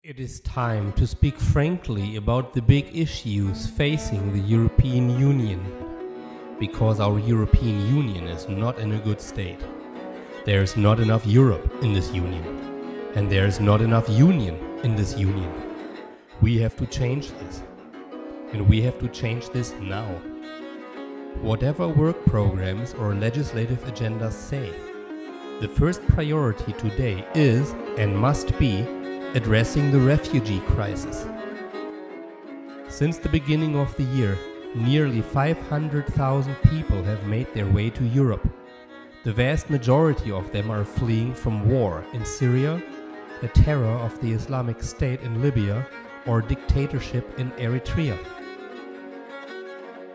It is time to speak frankly about the big issues facing the European Union, because our European Union is not in a good state. There is not enough Europe in this union, and there is not enough union in this union. We have to change this, and we have to change this now. Whatever work programs or legislative agendas say, the first priority today is and must be addressing the refugee crisis. Since the beginning of the year, nearly 500,000 people have made their way to Europe. The vast majority of them are fleeing from war in Syria, the terror of the Islamic State in Libya, or dictatorship in Eritrea.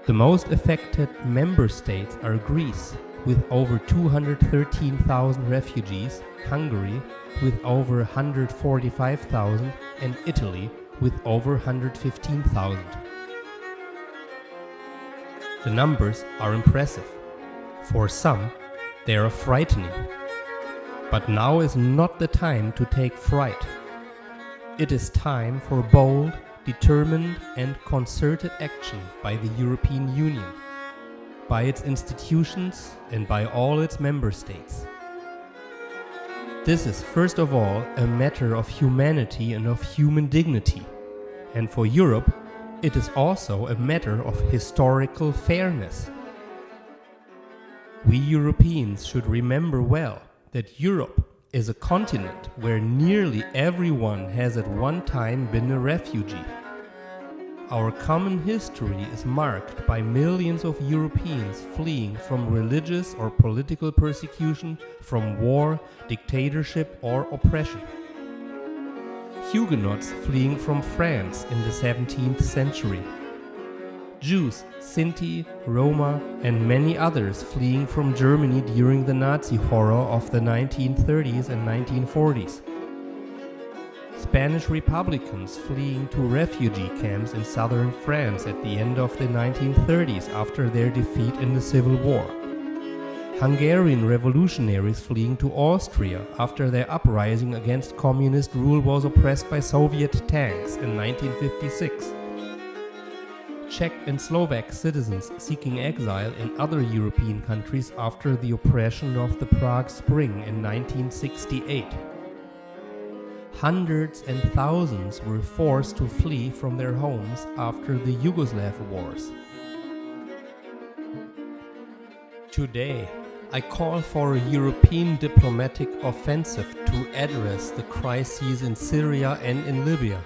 The most affected member states are Greece, with over 213,000 refugees, Hungary with over 145,000, and Italy with over 115,000. The numbers are impressive. For some, they are frightening. But now is not the time to take fright. It is time for bold, determined, and concerted action by the European Union, by its institutions, and by all its member states. This is first of all a matter of humanity and of human dignity, and for Europe it is also a matter of historical fairness. We Europeans should remember well that Europe is a continent where nearly everyone has at one time been a refugee. Our common history is marked by millions of Europeans fleeing from religious or political persecution, from war, dictatorship, or oppression. Huguenots fleeing from France in the 17th century. Jews, Sinti, Roma, and many others fleeing from Germany during the Nazi horror of the 1930s and 1940s. Spanish Republicans fleeing to refugee camps in southern France at the end of the 1930s after their defeat in the Civil War. Hungarian revolutionaries fleeing to Austria after their uprising against communist rule was oppressed by Soviet tanks in 1956. Czech and Slovak citizens seeking exile in other European countries after the oppression of the Prague Spring in 1968. Hundreds and thousands were forced to flee from their homes after the Yugoslav wars. Today, I call for a European diplomatic offensive to address the crises in Syria and in Libya.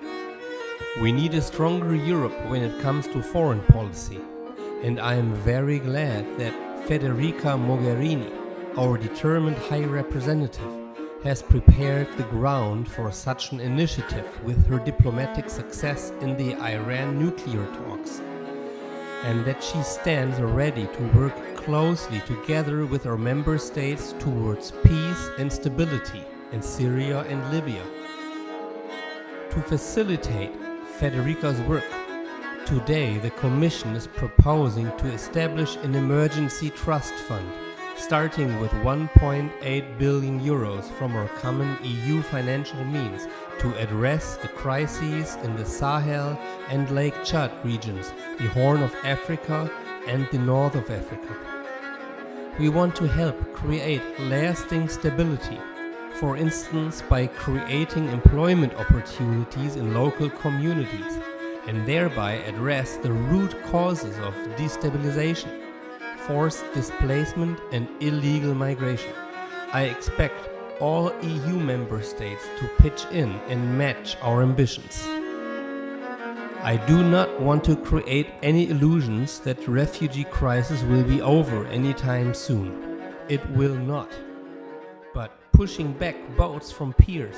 We need a stronger Europe when it comes to foreign policy, and I am very glad that Federica Mogherini, our determined High Representative, has prepared the ground for such an initiative with her diplomatic success in the Iran nuclear talks, and that she stands ready to work closely together with our member states towards peace and stability in Syria and Libya. To facilitate Federica's work, today the Commission is proposing to establish an emergency trust fund starting with 1.8 billion euros from our common EU financial means to address the crises in the Sahel and Lake Chad regions, the Horn of Africa and the North of Africa. We want to help create lasting stability, for instance by creating employment opportunities in local communities, and thereby address the root causes of destabilization, forced displacement and illegal migration. I expect all EU member states to pitch in and match our ambitions. I do not want to create any illusions that the refugee crisis will be over anytime soon. It will not. But pushing back boats from piers,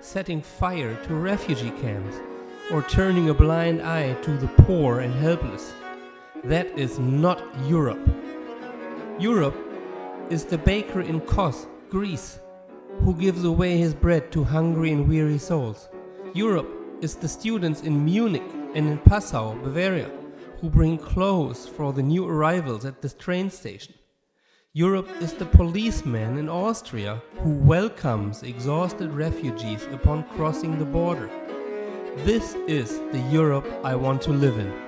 setting fire to refugee camps, or turning a blind eye to the poor and helpless, that is not Europe. Europe is the baker in Kos, Greece, who gives away his bread to hungry and weary souls. Europe is the students in Munich and in Passau, Bavaria, who bring clothes for the new arrivals at the train station. Europe is the policeman in Austria who welcomes exhausted refugees upon crossing the border. This is the Europe I want to live in.